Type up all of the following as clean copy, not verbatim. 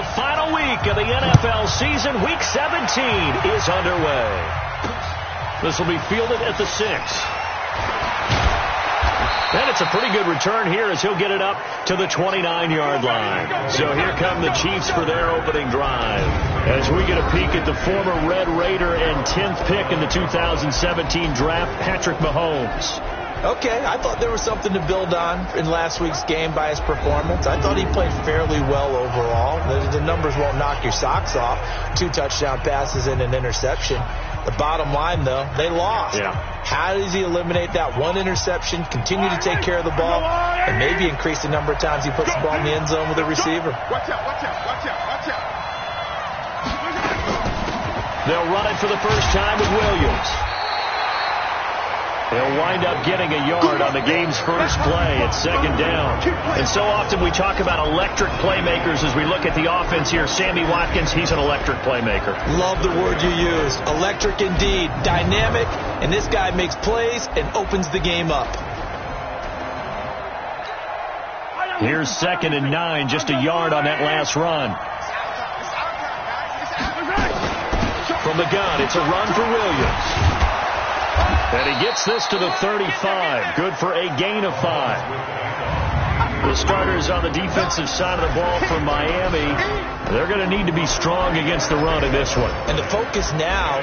The final week of the NFL season, Week 17, is underway. This will be fielded at the 6. And it's a pretty good return here as he'll get it up to the 29-yard line. So here come the Chiefs for their opening drive. As we get a peek at the former Red Raider and 10th pick in the 2017 draft, Patrick Mahomes. Okay, I thought there was something to build on in last week's game by his performance. I thought he played fairly well overall. The numbers won't knock your socks off. 2 touchdown passes and an interception. The bottom line, though, they lost. Yeah. How does he eliminate that one interception, continue to take care of the ball, and maybe increase the number of times he puts the ball in the end zone with a receiver? Watch out, watch out, watch out, watch out. They'll run it for the first time with Williams. They'll wind up getting a yard on the game's first play at 2nd down. And so often we talk about electric playmakers as we look at the offense here. Sammy Watkins, he's an electric playmaker. Love the word you use. Electric indeed. Dynamic. And this guy makes plays and opens the game up. Here's 2nd and 9, just a yard on that last run. From the gun, it's a run for Williams. And he gets this to the 35. Good for a gain of 5. The starters on the defensive side of the ball for Miami, they're going to need to be strong against the run in this one. And the focus now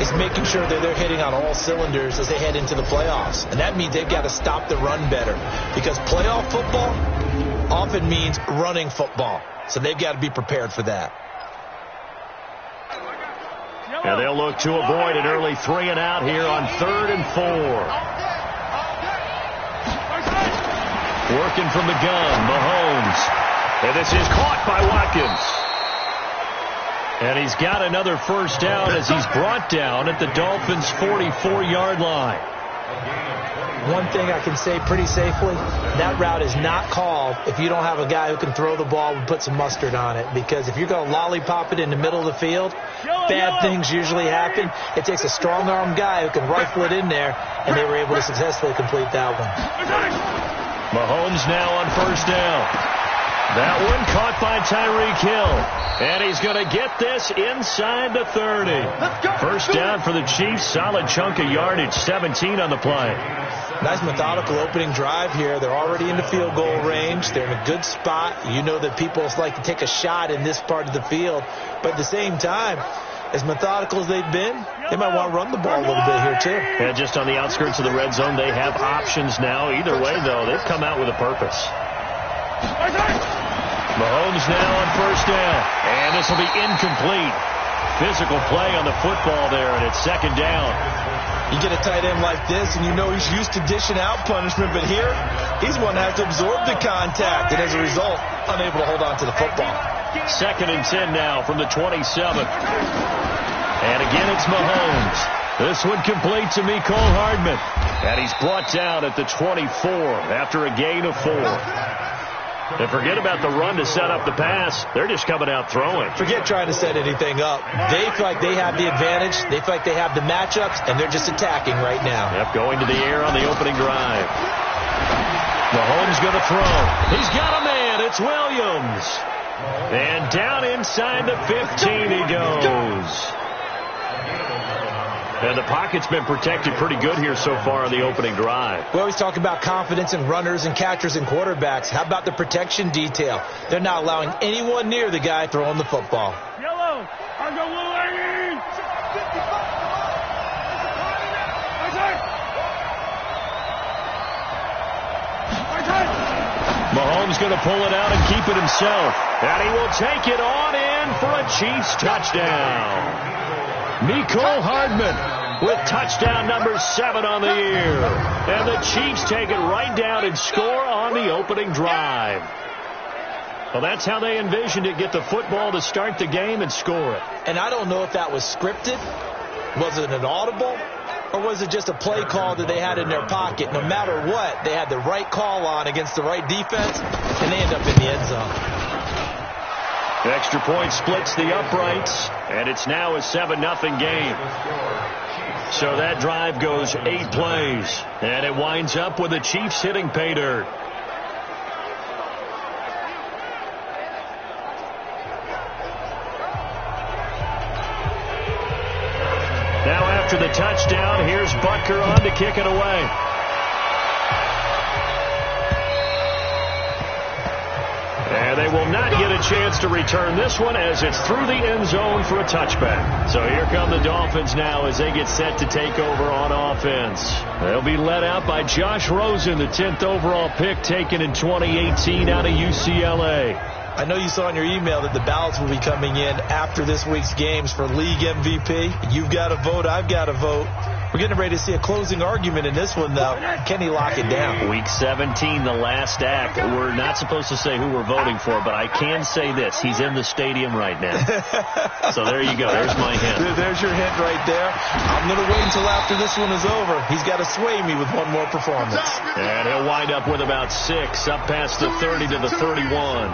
is making sure that they're hitting on all cylinders as they head into the playoffs. And that means they've got to stop the run better. Because playoff football often means running football. So they've got to be prepared for that. And they'll look to avoid an early 3 and out here on 3rd and 4. Working from the gun, Mahomes. And this is caught by Watkins. And he's got another first down as he's brought down at the Dolphins' 44-yard line. One thing I can say pretty safely, that route is not called if you don't have a guy who can throw the ball and put some mustard on it. Because if you're going to lollipop it in the middle of the field, bad things usually happen. It takes a strong-arm guy who can rifle it in there, and they were able to successfully complete that one. Mahomes now on first down. That one caught by Tyreek Hill. And he's going to get this inside the 30. First down for the Chiefs. Solid chunk of yardage. 17 on the play. Nice methodical opening drive here. They're already in the field goal range. They're in a good spot. You know that people like to take a shot in this part of the field. But at the same time, as methodical as they've been, they might want to run the ball a little bit here too. Yeah, just on the outskirts of the red zone, they have options now. Either way, though, they've come out with a purpose. Mahomes now on first down. And this will be incomplete. Physical play on the football there, and it's 2nd down. You get a tight end like this, and you know he's used to dishing out punishment, but here, he's one that has to absorb the contact, and as a result, unable to hold on to the football. 2nd and 10 now from the 27. And again, it's Mahomes. This one complete to Mecole Hardman. And he's brought down at the 24 after a gain of 4. And forget about the run to set up the pass. They're just coming out throwing. Forget trying to set anything up. They feel like they have the advantage. They feel like they have the matchups, and they're just attacking right now. Yep, going to the air on the opening drive. Mahomes going to throw. He's got a man. It's Williams. And down inside the 15 he goes. And the pocket's been protected pretty good here so far on the opening drive. We always talk about confidence in runners and catchers and quarterbacks. How about the protection detail? They're not allowing anyone near the guy throwing the football. Yellow. I go Willie. Mahomes going to pull it out and keep it himself. And he will take it on in for a Chiefs touchdown. Mecole Hardman with touchdown number 7 on the year. And the Chiefs take it right down and score on the opening drive. Well, that's how they envisioned it. Get the football to start the game and score it. And I don't know if that was scripted. Was it an audible? Or was it just a play call that they had in their pocket? No matter what, they had the right call on against the right defense, and they end up in the end zone. The extra point splits the uprights, and it's now a 7-0 game. So that drive goes 8 plays, and it winds up with the Chiefs hitting pay dirt. to the touchdown. Here's Butker on to kick it away. And they will not get a chance to return this one as it's through the end zone for a touchback. So here come the Dolphins now as they get set to take over on offense. They'll be led out by Josh Rosen, the 10th overall pick taken in 2018 out of UCLA. I know you saw in your email that the ballots will be coming in after this week's games for league MVP. You've got to vote. I've got to vote. We're getting ready to see a closing argument in this one, though. Can he lock it down? Week 17, the last act. We're not supposed to say who we're voting for, but I can say this. He's in the stadium right now. So there you go. There's my hint. There's your hint right there. I'm going to wait until after this one is over. He's got to sway me with one more performance. And he'll wind up with about 6, up past the 30 to the 31.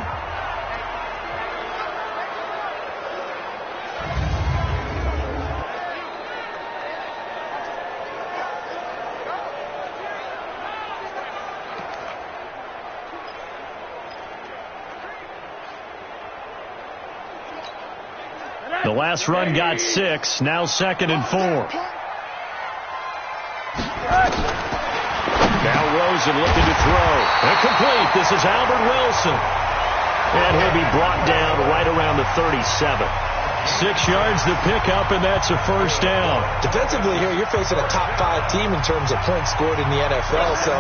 The last run got 6. Now 2nd and 4. Now Rosen looking to throw. Incomplete. This is Albert Wilson. And he'll be brought down right around the 37. 6 yards to pick up, and that's a first down. Defensively here, you're facing a top 5 team in terms of points scored in the NFL. So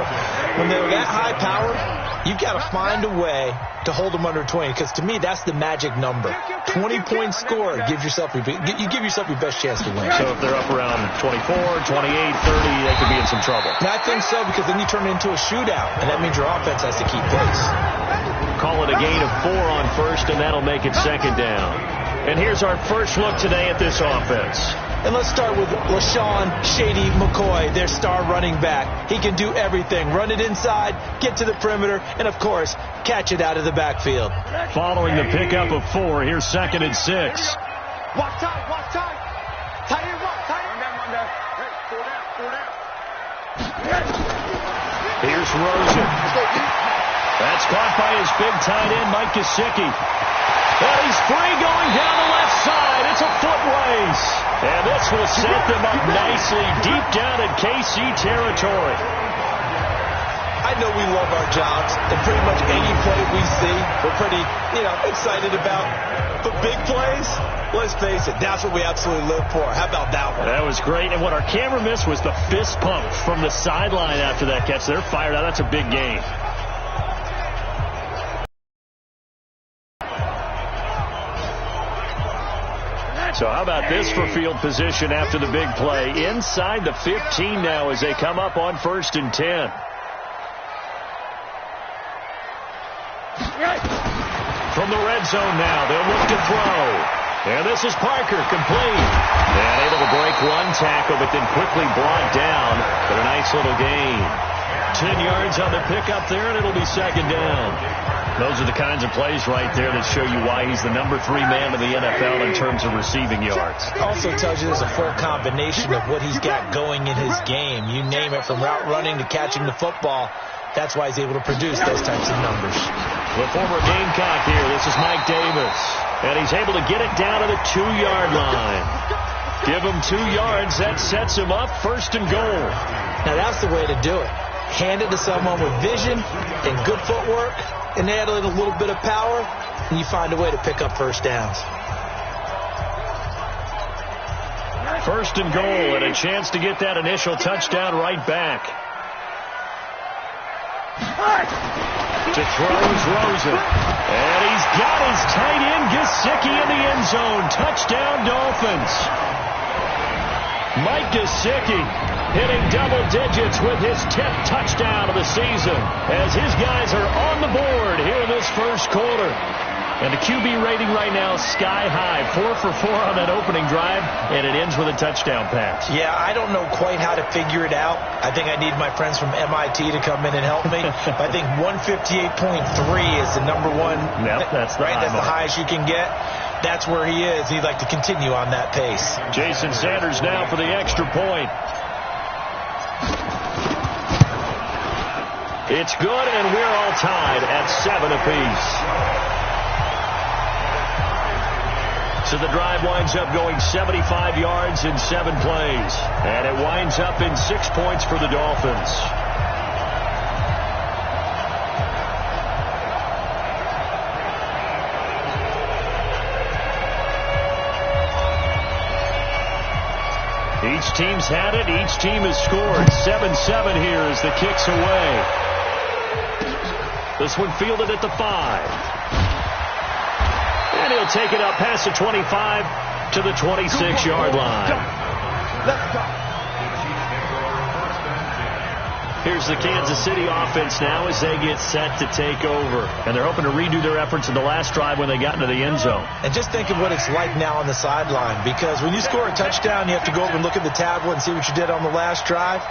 when they're that high powered, you've got to find a way to hold them under 20, because to me, that's the magic number. 20 points scored, you give yourself your best chance to win. So if they're up around 24, 28, 30, they could be in some trouble. And I think so, because then you turn it into a shootout, and that means your offense has to keep pace. Call it a gain of 4 on first, and that'll make it 2nd down. And here's our first look today at this offense. And let's start with LaShawn Shady McCoy, their star running back. He can do everything. Run it inside, get to the perimeter, and, of course, catch it out of the backfield. Following the pickup of 4, here's 2nd and 6. Watch time, watch time. Tight end, watch, tight end. One down. Hey, 4 down. Here's Rosen. That's caught by his big tight end, Mike Gesicki. And he's free going down the left side. It's a foot race. And this will set them up nicely deep down in KC territory. I know we love our jobs, and pretty much any play we see, we're pretty, excited about. But big plays, let's face it, that's what we absolutely live for. How about that one? That was great. And what our camera missed was the fist pump from the sideline after that catch. They're fired out. That's a big game. So how about this for field position after the big play? Inside the 15 now as they come up on 1st and 10. From the red zone now, they'll look to throw. And this is Parker, complete. And able to break one tackle, but then quickly brought down. But a nice little gain. 10 yards on the pickup there, and it'll be 2nd down. Those are the kinds of plays right there that show you why he's the number 3 man in the NFL in terms of receiving yards. Also tells you there's a full combination of what he's got going in his game. You name it, from route running to catching the football. That's why he's able to produce those types of numbers. The former Gamecock here. This is Mike Davis. And he's able to get it down to the 2-yard line. Give him 2 yards. That sets him up 1st and goal. Now that's the way to do it. Hand it to someone with vision and good footwork, and add in a little bit of power, and you find a way to pick up first downs. 1st and goal, and a chance to get that initial touchdown right back. To throws Rosen. And he's got his tight end Gesicki in the end zone. Touchdown Dolphins. Mike Gesicki hitting double digits with his 10th touchdown of the season as his guys are on the board here in this first quarter. And the QB rating right now sky high, 4 for 4 on that opening drive, and it ends with a touchdown pass. Yeah, I don't know quite how to figure it out. I think I need my friends from MIT to come in and help me. I think 158.3 is the number one. Yep, that's right. That's the highest you can get. That's where he is. He'd like to continue on that pace. Jason Sanders now for the extra point. It's good, and we're all tied at 7 apiece. So the drive winds up going 75 yards in 7 plays. And it winds up in 6 points for the Dolphins. Each team's had it. Each team has scored. 7-7 here as the kick's away. This one fielded at the 5. And he'll take it up past the 25 to the 26-yard line. Let's go. Here's the Kansas City offense now as they get set to take over. And they're hoping to redo their efforts in the last drive when they got into the end zone. And just think of what it's like now on the sideline, because when you score a touchdown, you have to go over and look at the tablet and see what you did on the last drive.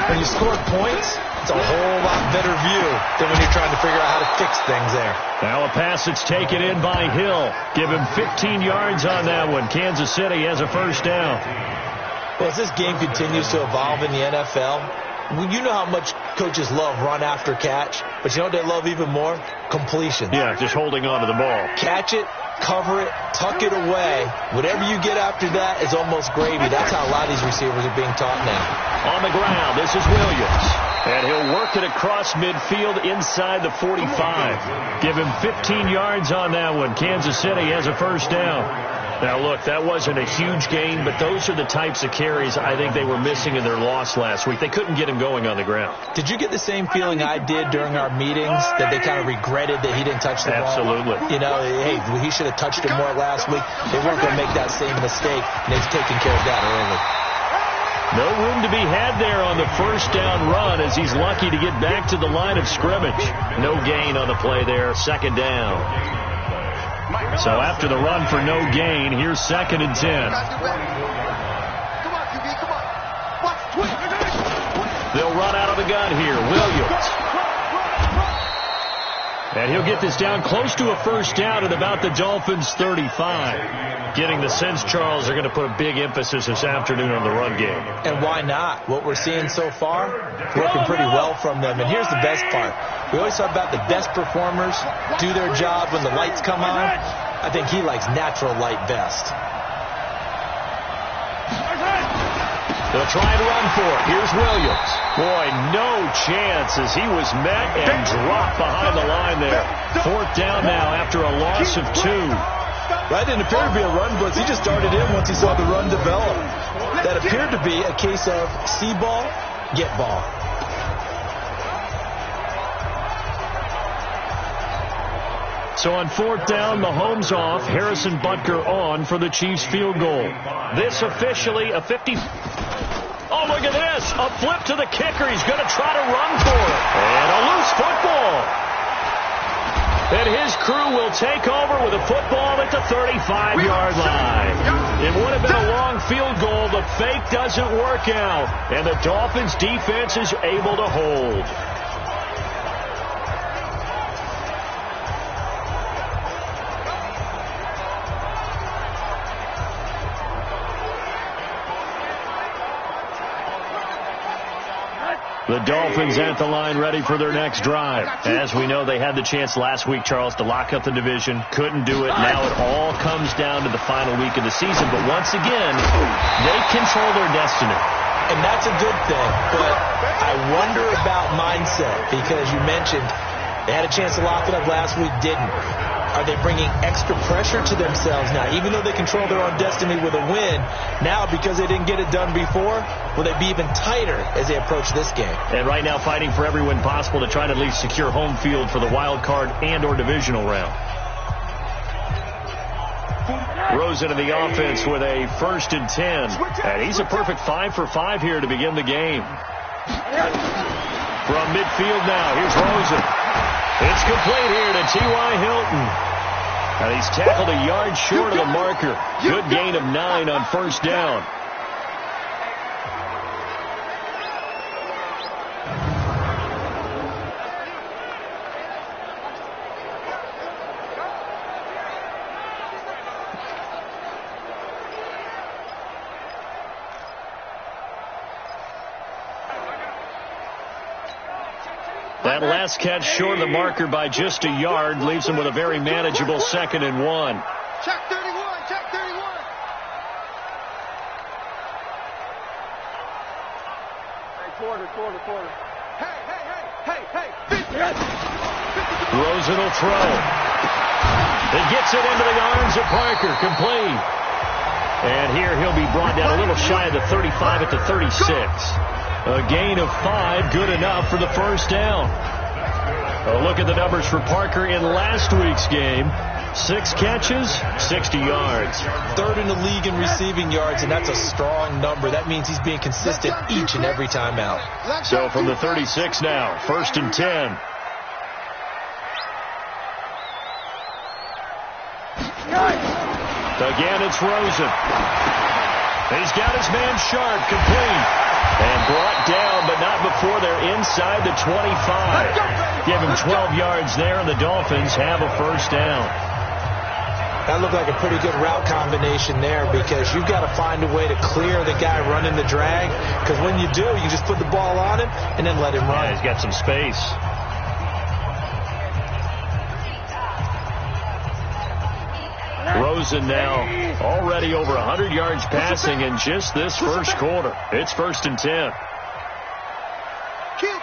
When you score points, it's a whole lot better view than when you're trying to figure out how to fix things there. Now a pass that's taken in by Hill. Give him 15 yards on that one. Kansas City has a first down. Well, as this game continues to evolve in the NFL, you know how much coaches love run after catch, but you know what they love even more? Completions. Yeah, just holding on to the ball. Catch it, cover it, tuck it away. Whatever you get after that is almost gravy. That's how a lot of these receivers are being taught now. On the ground, this is Williams. And he'll work it across midfield inside the 45. Give him 15 yards on that one. Kansas City has a first down. Now, look, that wasn't a huge gain, but those are the types of carries I think they were missing in their loss last week. They couldn't get him going on the ground. Did you get the same feeling I did during our meetings, that they kind of regretted that he didn't touch the ball? Absolutely. You know, hey, he should have touched it more last week. They weren't going to make that same mistake, and they've taken care of that early. No room to be had there on the first down run as he's lucky to get back to the line of scrimmage. No gain on the play there, second down. So after the run for no gain, here's 2nd and 10. They'll run out of the gun here. Williams. And he'll get this down close to a first down at about the Dolphins' 35. Getting the sense, Charles, they're going to put a big emphasis this afternoon on the run game. And why not? What we're seeing so far, working pretty well from them. And here's the best part. We always talk about the best performers do their job when the lights come on. I think he likes natural light best. They'll try and run for it. Here's Williams. Boy, no chance as he was met and dropped behind the line there. 4th down now after a loss of 2. That didn't appear to be a run blitz. He just started in once he saw the run develop. That appeared to be a case of see ball, get ball. So on 4th down, Mahomes off, Harrison Butker on for the Chiefs field goal. This officially a 50. Oh, look at this. A flip to the kicker. He's going to try to run for it. And a loose football. And his crew will take over with a football at the 35-yard line. It would have been a long field goal. The fake doesn't work out. And the Dolphins defense is able to hold. The Dolphins at the line ready for their next drive. As we know, they had the chance last week, Charles, to lock up the division. Couldn't do it. Now it all comes down to the final week of the season. But once again, they control their destiny. And that's a good thing. But I wonder about mindset, because you mentioned they had a chance to lock it up last week, didn't. Are they bringing extra pressure to themselves now? Even though they control their own destiny with a win, now because they didn't get it done before, will they be even tighter as they approach this game? And right now fighting for every win possible to try to at least secure home field for the wild card and or divisional round. Rose into the offense with a 1st and 10. And he's a perfect 5 for 5 here to begin the game. From midfield now, here's Rosen. It's complete here to T.Y. Hilton. And he's tackled a yard short of the marker. Good gain of 9 on 1st down. That last catch short of the marker by just a yard leaves him with a very manageable 2nd and 1. Check 31, check 31. Quarter. Hey. Rosen will throw. He gets it into the arms of Parker. Complete. And here he'll be brought down a little shy of the 35 at the 36. A gain of 5, good enough for the first down. A look at the numbers for Parker in last week's game. 6 catches, 60 yards. Third in the league in receiving yards, and that's a strong number. That means he's being consistent each and every time out. So from the 36 now, 1st and 10. Again, it's Rosen. He's got his man Sharp, complete. And brought down, but not before they're inside the 25. Give him 12 yards there, and the Dolphins have a first down. That looked like a pretty good route combination there, because you've got to find a way to clear the guy running the drag. Because when you do, you just put the ball on him and then let him run. Yeah, he's got some space. Rosen now already over 100 yards passing in just this first quarter. It's 1st and 10. Kill.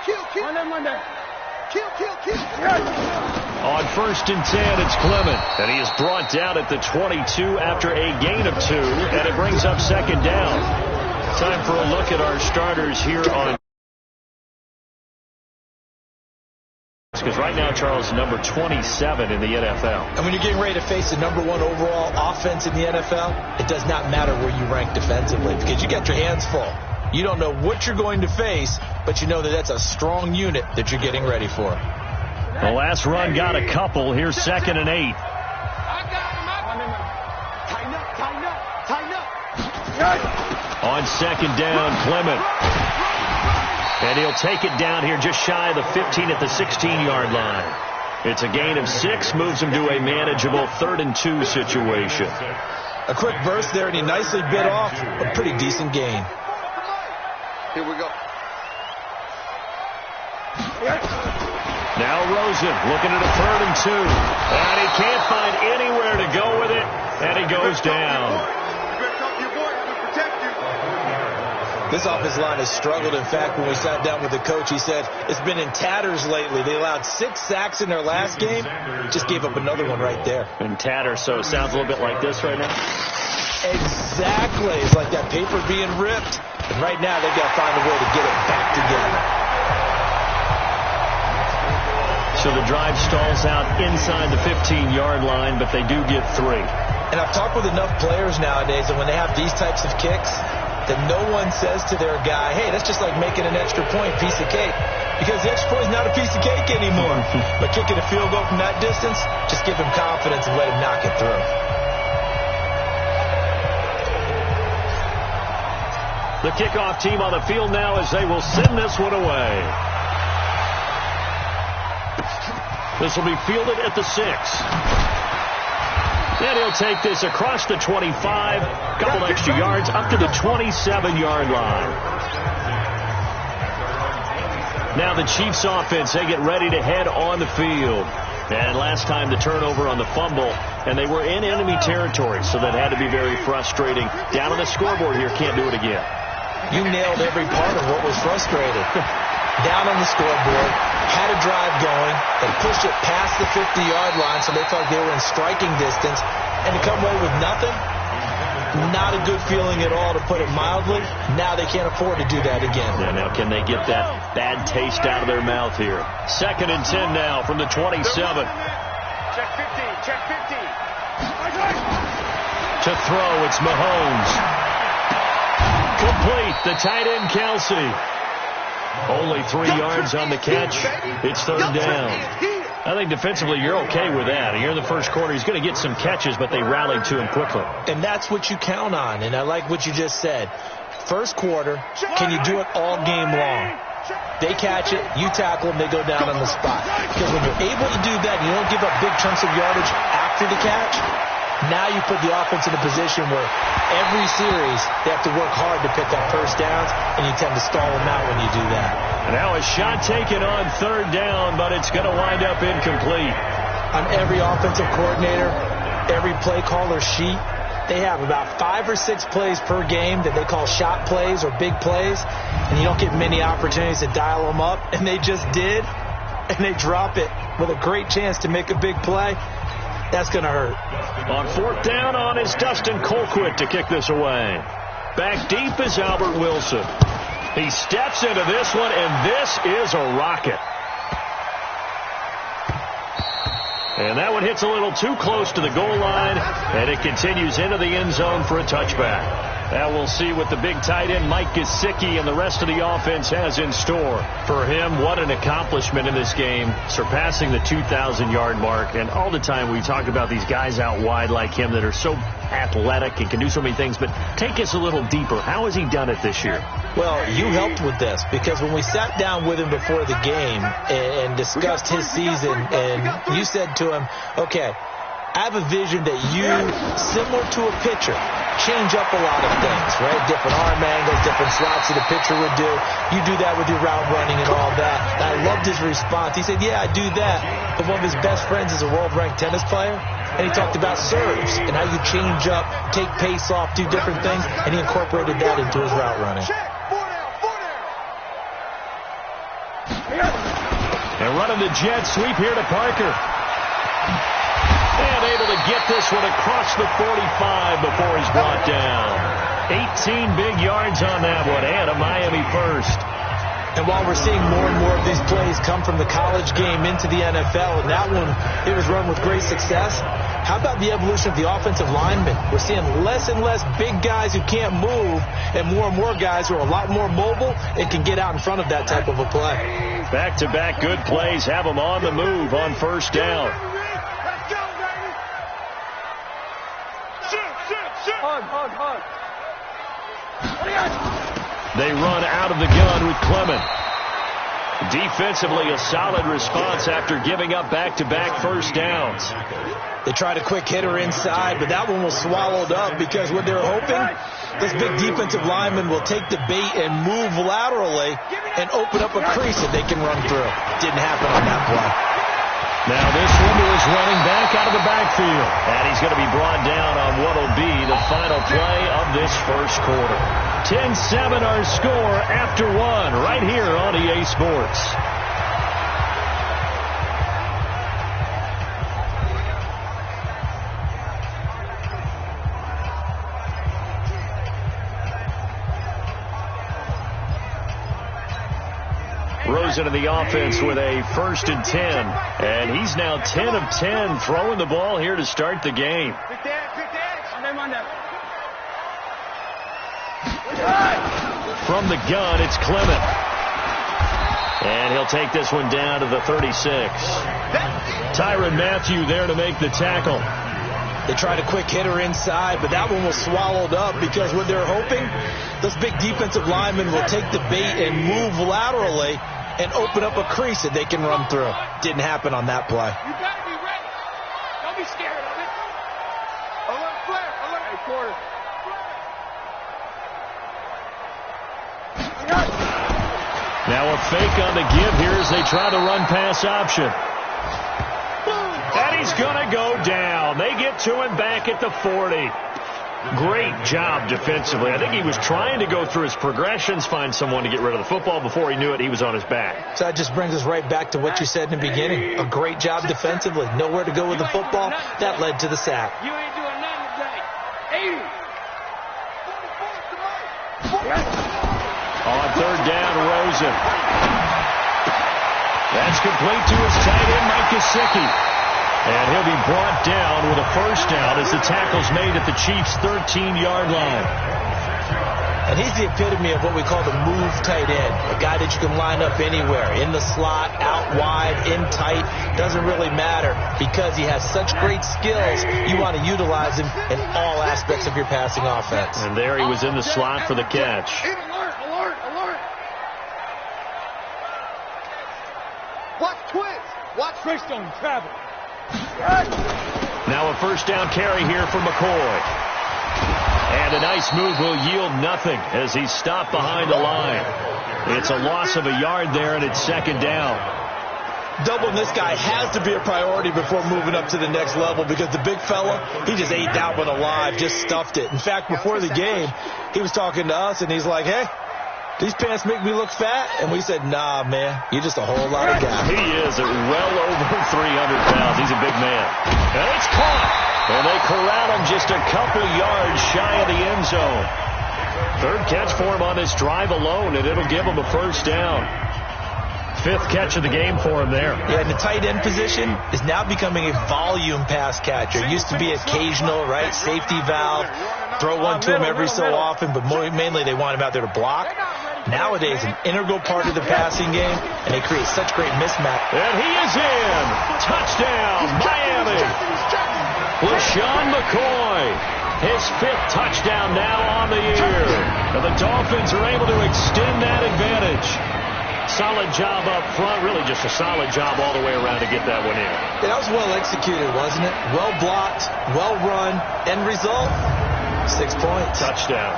On 1st and 10, it's Clement, and he is brought down at the 22 after a gain of 2, and it brings up 2nd down. Time for a look at our starters here on. Because right now, Charles, number 27 in the NFL. And when you're getting ready to face the number 1 overall offense in the NFL, it does not matter where you rank defensively, because you got your hands full. You don't know what you're going to face, but you know that that's a strong unit that you're getting ready for. The last run got a couple. Here's 2nd and 8. On 2nd down, Clement. And he'll take it down here just shy of the 15 at the 16-yard line. It's a gain of 6, moves him to a manageable 3rd and 2 situation. A quick burst there, and he nicely bit off a pretty decent gain. Here we go. Now Rosen looking at a 3rd and 2. And he can't find anywhere to go with it. And he goes down. This offensive line has struggled. In fact, when we sat down with the coach, he said it's been in tatters lately. They allowed 6 sacks in their last game. Just gave up another one right there. In tatters, so it sounds a little bit like this right now. Exactly. It's like that paper being ripped. And right now, they've got to find a way to get it back together. So the drive stalls out inside the 15-yard line, but they do get 3. And I've talked with enough players nowadays that when they have these types of kicks, that no one says to their guy, hey, that's just like making an extra point, piece of cake. Because the extra point is not a piece of cake anymore. But kicking a field goal from that distance, just give him confidence and let him knock it through. The kickoff team on the field now as they will send this one away. This will be fielded at the 6. And he'll take this across the 25, couple extra yards, up to the 27-yard line. Now the Chiefs offense, they get ready to head on the field. And last time the turnover on the fumble, and they were in enemy territory, so that had to be very frustrating. Down on the scoreboard here, can't do it again. You nailed every part of what was frustrating. Down on the scoreboard, had a drive going, they pushed it past the 50-yard line, so they felt like they were in striking distance, and to come away with nothing, not a good feeling at all, to put it mildly. Now they can't afford to do that again. Yeah, now can they get that bad taste out of their mouth here? 2nd and 10 now from the 27. Check 50. To throw, it's Mahomes. Complete, the tight end Kelsey. Only 3 yards on the catch. It's 3rd down. I think defensively you're okay with that. Here in the first quarter, he's going to get some catches, but they rallied to him quickly. And that's what you count on, and I like what you just said. First quarter, can you do it all game long? They catch it, you tackle them, they go down on the spot. Because when you're able to do that, you don't give up big chunks of yardage after the catch. Now you put the offense in a position where every series they have to work hard to pick up first downs, and you tend to stall them out when you do that. And now a shot taken on 3rd down, but it's going to wind up incomplete. On every offensive coordinator, every play caller sheet, they have about 5 or 6 plays per game that they call shot plays or big plays, and you don't get many opportunities to dial them up, and they just did, and they drop it with a great chance to make a big play. That's going to hurt. On 4th down on is Dustin Colquitt to kick this away. Back deep is Albert Wilson. He steps into this one, and this is a rocket. And that one hits a little too close to the goal line, and it continues into the end zone for a touchback. Now we'll see what the big tight end Mike Gesicki and the rest of the offense has in store. For him, what an accomplishment in this game, surpassing the 2,000-yard mark. And all the time we talk about these guys out wide like him that are so athletic and can do so many things. But take us a little deeper. How has he done it this year? Well, you helped with this because when we sat down with him before the game and discussed his season, and you said to him, okay, I have a vision that you, similar to a pitcher, change up a lot of things, right? Different arm angles, different slots that a pitcher would do. You do that with your route running and all that. And I loved his response. He said, yeah, I do that. But one of his best friends is a world-ranked tennis player, and he talked about serves and how you change up, take pace off, do different things, and he incorporated that into his route running. And running the jet sweep here to Parker. And able to get this one across the 45 before he's brought down. 18 big yards on that one, and a Miami first. And while we're seeing more and more of these plays come from the college game into the NFL, and that one, it was run with great success, how about the evolution of the offensive linemen? We're seeing less and less big guys who can't move, and more guys who are a lot more mobile and can get out in front of that type of a play. Back-to-back good plays have them on the move on 1st down. Hug. They run out of the gun with Clement. Defensively, a solid response after giving up back-to-back 1st downs. They tried a quick hitter inside, but that one was swallowed up because what they're hoping, this big defensive lineman will take the bait and move laterally and open up a crease that they can run through. Didn't happen on that play. Now this one is running back out of the backfield. And he's going to be brought down on what will be the final play of this first quarter. 10-7 our score after 1 right here on EA Sports. Rosen in the offense with a 1st and 10. And he's now 10 of 10 throwing the ball here to start the game. From the gun, it's Clement. And he'll take this one down to the 36. Tyrann Mathieu there to make the tackle. They tried a quick hitter inside, but that one was swallowed up because what they're hoping, this big defensive lineman will take the bait and move laterally and open up a crease that they can run through. Didn't happen on that play. You got to be ready. Don't be scared of it. Alert, flare, alert. Hey, quarter. Now a fake on the give here as they try to run pass option. And he's going to go down. They get to him back at the 40. Great job defensively. I think he was trying to go through his progressions, find someone to get rid of the football. Before he knew it, he was on his back. So that just brings us right back to what you said in the beginning. A great job defensively. Nowhere to go with the football. That led to the sack. You ain't doing nothing today. 80. On 3rd down, Rosen. That's complete to his tight end, Mike Gesicki. And he'll be brought down with a 1st down as the tackle's made at the Chiefs' 13-yard line. And he's the epitome of what we call the move tight end. A guy that you can line up anywhere. In the slot, out wide, in tight. Doesn't really matter because he has such great skills. You want to utilize him in all aspects of your passing offense. And there he was in the slot for the catch. Alert. Watch twins. Watch Freestone travel. Now a 1st down carry here for McCoy. And a nice move will yield nothing as he's stopped behind the line. It's a loss of a yard there, and it's 2nd down. Doubling this guy has to be a priority before moving up to the next level, because the big fella, he just ate that one alive, just stuffed it. In fact, before the game, he was talking to us, and he's like, hey, these pants make me look fat? And we said, nah, man, you're just a whole lot of guy. He is at well over 300 pounds. He's a big man. And it's caught. And they corral him just a couple yards shy of the end zone. Third catch for him on this drive alone, and it'll give him a first down. Fifth catch of the game for him there. Yeah, and the tight end position is now becoming a volume pass catcher. It used to be occasional, right? Safety valve. Throw one to him every so often, but mainly they want him out there to block. Nowadays, an integral part of the passing game, and they create such great mismatch. And he is in. Touchdown, Miami. LaShawn McCoy, his fifth touchdown now on the year. And the Dolphins are able to extend that advantage. Solid job up front, really just a solid job all the way around to get that one in. Yeah, that was well executed, wasn't it? Well blocked, well run. End result, 6 points. Touchdown.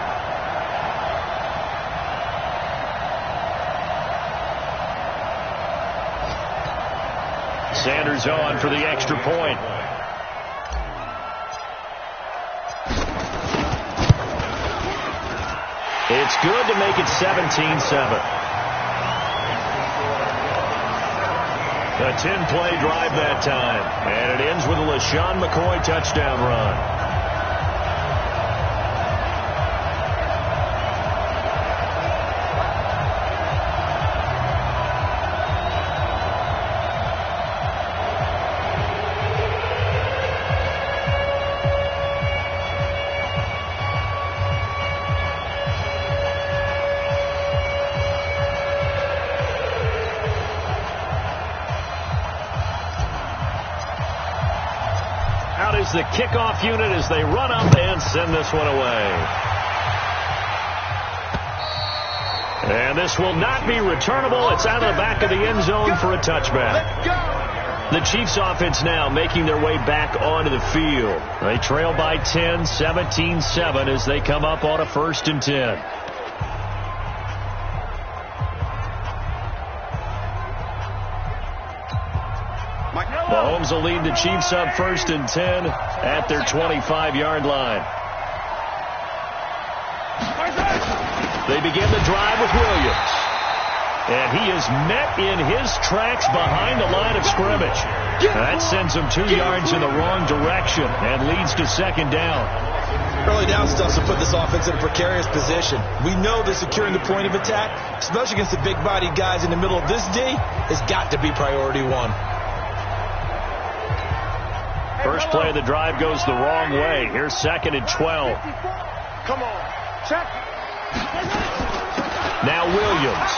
Sanders on for the extra point. It's good to make it 17-7. A 10-play drive that time. And it ends with a LaShawn McCoy touchdown run. Is the kickoff unit as they run up and send this one away. And this will not be returnable. It's out of the back of the end zone for a touchback. The Chiefs offense now making their way back onto the field. They trail by 10, 17-7 as they come up on a 1st and 10. Mahomes will lead the Chiefs up 1st and 10 at their 25-yard line. They begin the drive with Williams. And he is met in his tracks behind the line of scrimmage. That sends him 2 yards in the wrong direction and leads to 2nd down. Early down stuff to put this offense in a precarious position. We know that securing the point of attack, especially against the big-bodied guys in the middle of this D, has got to be priority one. First play of the drive goes the wrong way. Here's 2nd and 12. Come on. Check. Now Williams.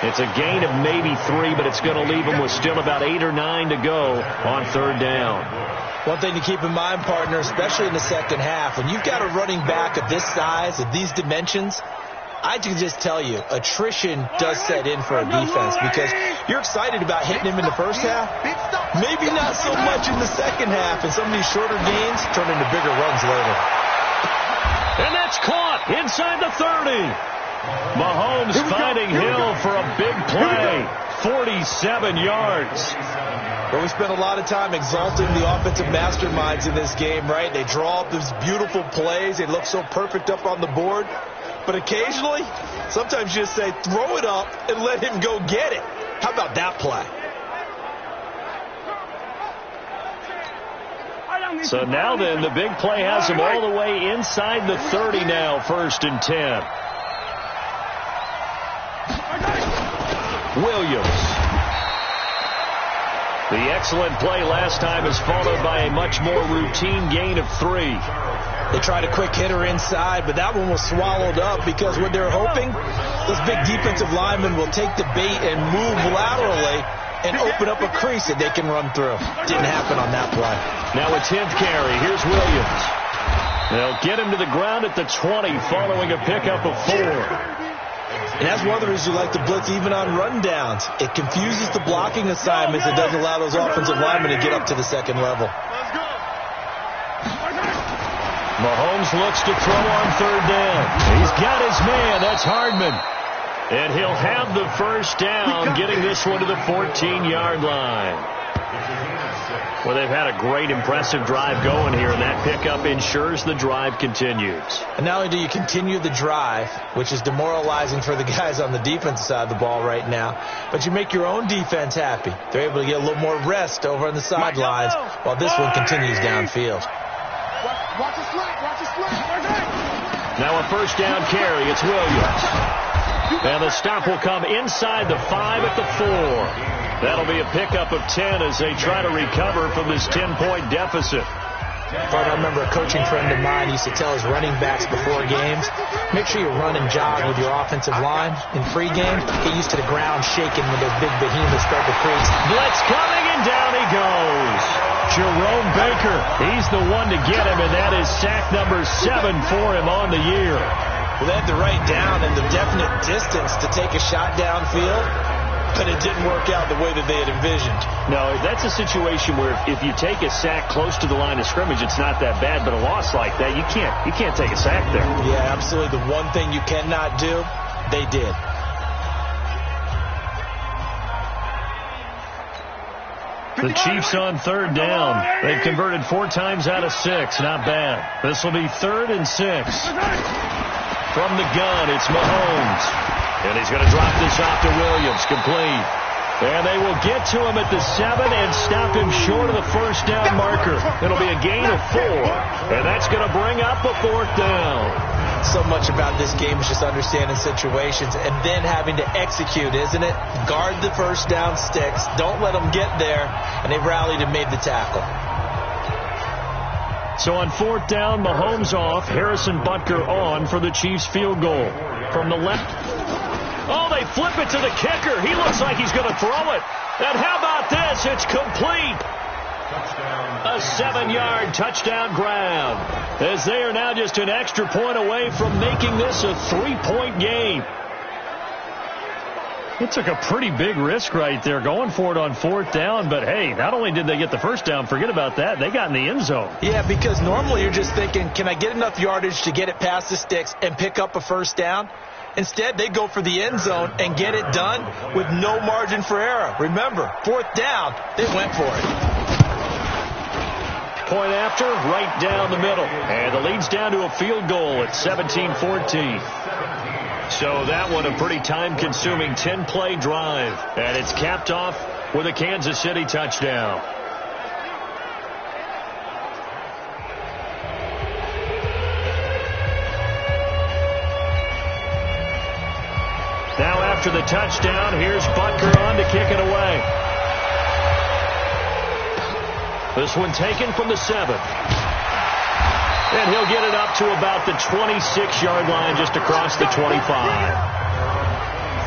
It's a gain of maybe 3, but it's going to leave him with still about 8 or 9 to go on 3rd down. One thing to keep in mind, partner, especially in the second half, when you've got a running back of this size, of these dimensions, I can just tell you, attrition does set in for a defense, because you're excited about hitting him in the first half. Maybe not so much in the second half, and some of these shorter gains turn into bigger runs later. And that's caught inside the 30. Mahomes finding Hill for a big play. 47 yards. Well, we spent a lot of time exalting the offensive masterminds in this game, right? They draw up these beautiful plays. They look so perfect up on the board. But occasionally, sometimes you just say, throw it up and let him go get it. How about that play? So now then, the big play has him all the way inside the 30 now, 1st and 10. Williams. The excellent play last time is followed by a much more routine gain of 3. They tried a quick hitter inside, but that one was swallowed up, because what they're hoping, those big defensive linemen will take the bait and move laterally and open up a crease that they can run through. Didn't happen on that play. Now a 10th carry. Here's Williams. They'll get him to the ground at the 20 following a pickup of 4. And that's one of the reasons you like to blitz even on rundowns. It confuses the blocking assignments. It doesn't allow those offensive linemen to get up to the second level. Mahomes looks to throw on 3rd down. He's got his man. That's Hardman. And he'll have the first down, getting this one to the 14-yard line. Well, they've had a great, impressive drive going here, and that pickup ensures the drive continues. And not only do you continue the drive, which is demoralizing for the guys on the defensive side of the ball right now, but you make your own defense happy. They're able to get a little more rest over on the sidelines while this one continues downfield. Watch the slack. Watch the slack. Now a first down carry. It's Williams. And the stop will come inside the 5 at the 4. That'll be a pickup of 10 as they try to recover from this 10-point deficit. I remember a coaching friend of mine used to tell his running backs before games, make sure you run and jog with your offensive line. In pregame, get used to the ground shaking when those big behemoths start to crease. Blitz coming, and down he goes. Jerome Baker, he's the one to get him, and that is sack number 7 for him on the year. Well, they had the right down and the definite distance to take a shot downfield, but it didn't work out the way that they had envisioned. No, that's a situation where if you take a sack close to the line of scrimmage, it's not that bad, but a loss like that, you can't take a sack there. Yeah, absolutely. The one thing you cannot do, they did. The Chiefs on third down. They've converted 4 times out of 6. Not bad. This will be 3rd and 6. From the gun, it's Mahomes. And he's going to drop this off to Williams. Complete. And they will get to him at the 7 and stop him short of the first down marker. It'll be a gain of 4. And that's going to bring up a 4th down. So much about this game is just understanding situations and then having to execute, isn't it? Guard the first down sticks. Don't let them get there. And they rallied and made the tackle. So on 4th down, Mahomes off. Harrison Butker on for the Chiefs field goal. From the left. Oh, they flip it to the kicker. He looks like he's going to throw it. And how about this? It's complete. A 7-yard touchdown grab. As they are now just an extra point away from making this a 3-point game. It took a pretty big risk right there going for it on 4th down. But, hey, not only did they get the first down, forget about that, they got in the end zone. Yeah, because normally you're just thinking, can I get enough yardage to get it past the sticks and pick up a first down? Instead, they go for the end zone and get it done with no margin for error. Remember, 4th down, they went for it. Point after, right down the middle. And the lead's down to a field goal at 17-14. So that one a pretty time-consuming 10-play drive. And it's capped off with a Kansas City touchdown. Now after the touchdown, here's Butker on to kick it away. This one taken from the 7. And he'll get it up to about the 26-yard line, just across the 25.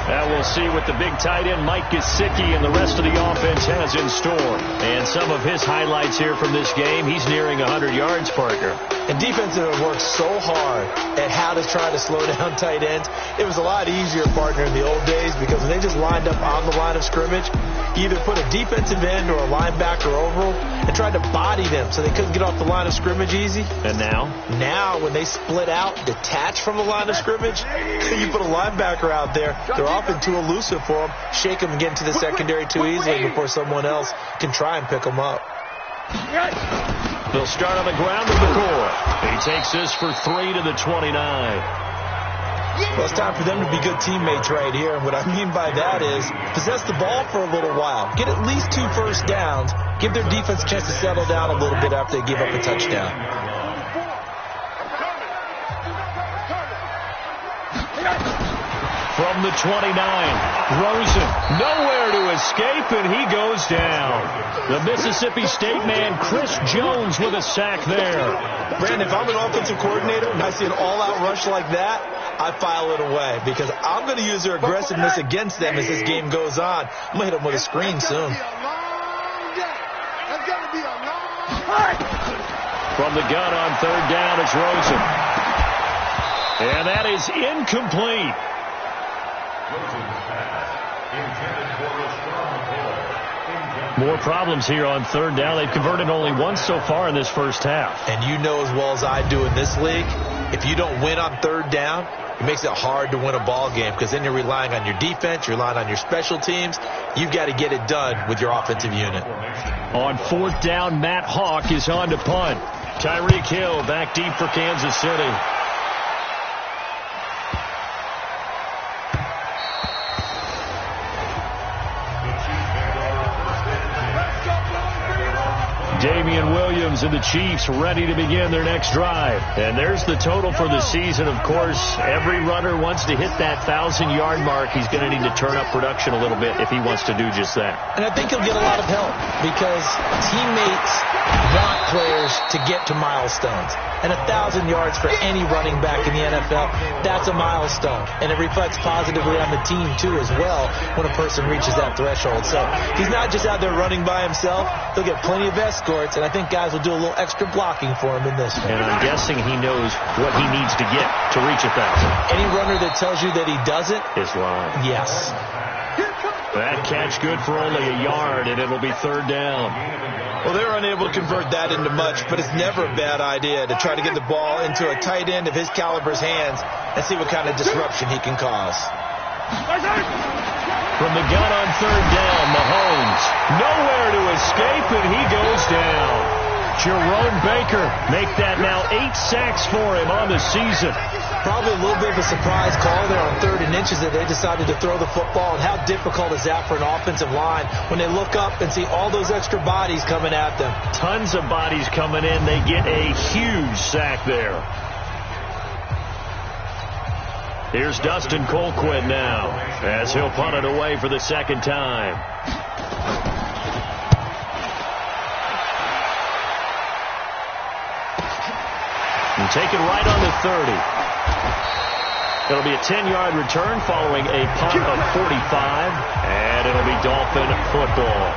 Now we'll see what the big tight end Mike Gesicki and the rest of the offense has in store. And some of his highlights here from this game, he's nearing 100 yards, Parker. And defense have worked so hard at how to try to slow down tight ends. It was a lot easier, partner, in the old days because when they just lined up on the line of scrimmage, you either put a defensive end or a linebacker over them and tried to body them so they couldn't get off the line of scrimmage easy. And now? Now, when they split out, detach from the line of scrimmage, you put a linebacker out there, they're often too elusive for them, shake them and get into the secondary too easily before someone else can try and pick them up. They'll start on the ground with the core. He takes this for 3 to the 29. Well, it's time for them to be good teammates right here. And what I mean by that is possess the ball for a little while. Get at least 2 first downs. Give their defense a chance to settle down a little bit after they give up a touchdown. From the 29, Rosen, nowhere to escape, and he goes down. The Mississippi State man, Chris Jones, with a sack there. Brandon, if I'm an offensive coordinator and I see an all-out rush like that, I file it away because I'm going to use their aggressiveness against them as this game goes on. I'm going to hit them with a screen soon. From the gun on 3rd down, it's Rosen. And that is incomplete. More problems here on 3rd down. They've converted only once so far in this first half. And you know as well as I do in this league, if you don't win on 3rd down, it makes it hard to win a ball game because then you're relying on your defense, you're relying on your special teams. You've got to get it done with your offensive unit. On 4th down, Matt Hawk is on to punt. Tyreek Hill back deep for Kansas City. Damian Williams and the Chiefs ready to begin their next drive. And there's the total for the season. Of course, every runner wants to hit that 1,000-yard mark. He's going to need to turn up production a little bit if he wants to do just that. And I think he'll get a lot of help because teammates want players to get to milestones. And 1,000 yards for any running back in the NFL, that's a milestone. And it reflects positively on the team, too, as well, when a person reaches that threshold. So he's not just out there running by himself. He'll get plenty of escorts, and I think guys will do a little extra blocking for him in this one. And I'm guessing he knows what he needs to get to reach 1,000. Any runner that tells you that he doesn't is lying. Yes. That catch good for only a yard, and it'll be 3rd down. Well, they were unable to convert that into much, but it's never a bad idea to try to get the ball into a tight end of his caliber's hands and see what kind of disruption he can cause. From the gun on 3rd down, Mahomes nowhere to escape, and he goes down. Jerome Baker make that now 8 sacks for him on the season. Probably a little bit of a surprise call there on 3rd and inches that they decided to throw the football. And how difficult is that for an offensive line when they look up and see all those extra bodies coming at them? Tons of bodies coming in. They get a huge sack there. Here's Dustin Colquitt now as he'll punt it away for the 2nd time. And take it right on the 30. It'll be a 10-yard return following a punt of 45, and it'll be Dolphin football.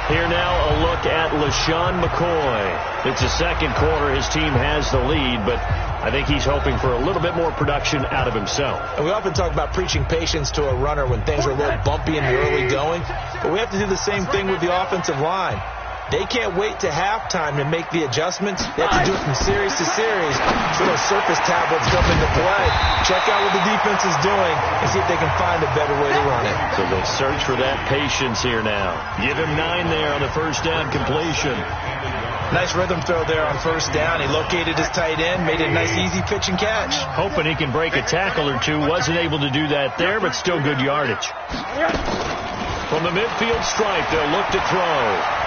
Here now a look at LaShawn McCoy. It's the 2nd quarter. His team has the lead, but I think he's hoping for a little bit more production out of himself. And we often talk about preaching patience to a runner when things are a little bumpy in the early going, but we have to do the same thing with the offensive line. They can't wait to halftime to make the adjustments. They have to do it from series to series. So those surface tablets come into play. Check out what the defense is doing and see if they can find a better way to run it. So they search for that patience here now. Give him 9 there on the 1st down completion. Nice rhythm throw there on 1st down. He located his tight end, made it a nice easy pitch and catch. Hoping he can break a tackle or two. Wasn't able to do that there, but still good yardage. From the midfield stripe, they'll look to throw.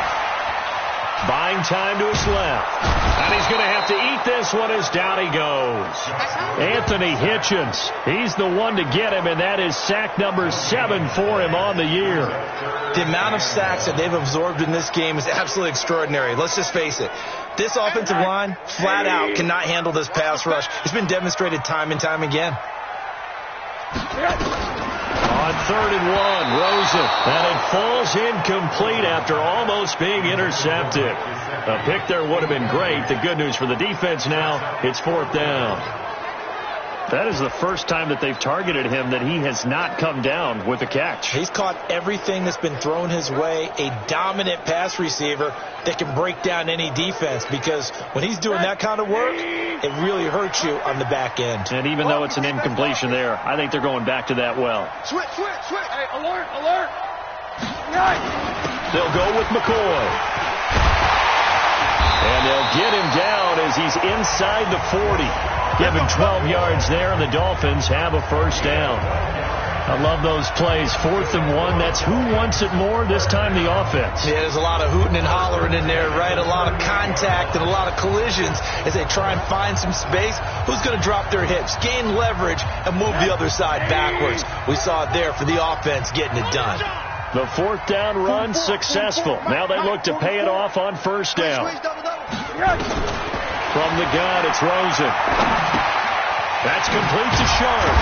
Buying time to his left. And he's going to have to eat this one as down he goes. Anthony Hitchens. He's the one to get him, and that is sack number 7 for him on the year. The amount of sacks that they've absorbed in this game is absolutely extraordinary. Let's just face it. This offensive line, flat out, cannot handle this pass rush. It's been demonstrated time and time again. On 3rd and 1, Rosen, and it falls incomplete after almost being intercepted. A pick there would have been great. The good news for the defense now, it's 4th down. That is the first time that they've targeted him that he has not come down with a catch. He's caught everything that's been thrown his way. A dominant pass receiver that can break down any defense, because when he's doing that kind of work, it really hurts you on the back end. And even though it's an incompletion there, I think they're going back to that well. Switch. Hey, alert. They'll go with McCoy. And they'll get him down as he's inside the 40. Give him 12 yards there, and the Dolphins have a 1st down. I love those plays. 4th and 1. That's who wants it more, this time the offense. Yeah, there's a lot of hooting and hollering in there, right? A lot of contact and a lot of collisions as they try and find some space. Who's going to drop their hips, gain leverage, and move the other side backwards? We saw it there for the offense getting it done. The 4th down run successful. Now they look to pay it off on 1st down. From the gun, it's Rosen. That's complete to Sharp.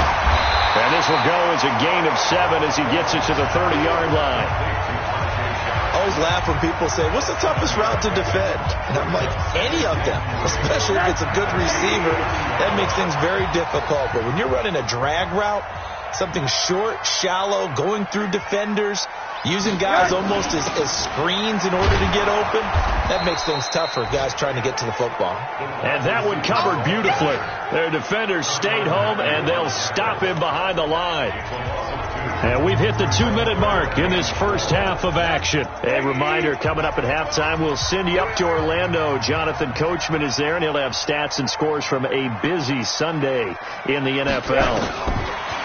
And this will go as a gain of 7 as he gets it to the 30-yard line. I always laugh when people say, what's the toughest route to defend? And I'm like, any of them, especially if it's a good receiver. That makes things very difficult. But when you're running a drag route, something short, shallow, going through defenders, Using guys almost as screens in order to get open, that makes things tough for guys trying to get to the football. And that one covered beautifully. Their defenders stayed home, and they'll stop him behind the line. And we've hit the 2-minute mark in this first half of action. A reminder, coming up at halftime, we'll send you up to Orlando. Jonathan Coachman is there, and he'll have stats and scores from a busy Sunday in the NFL.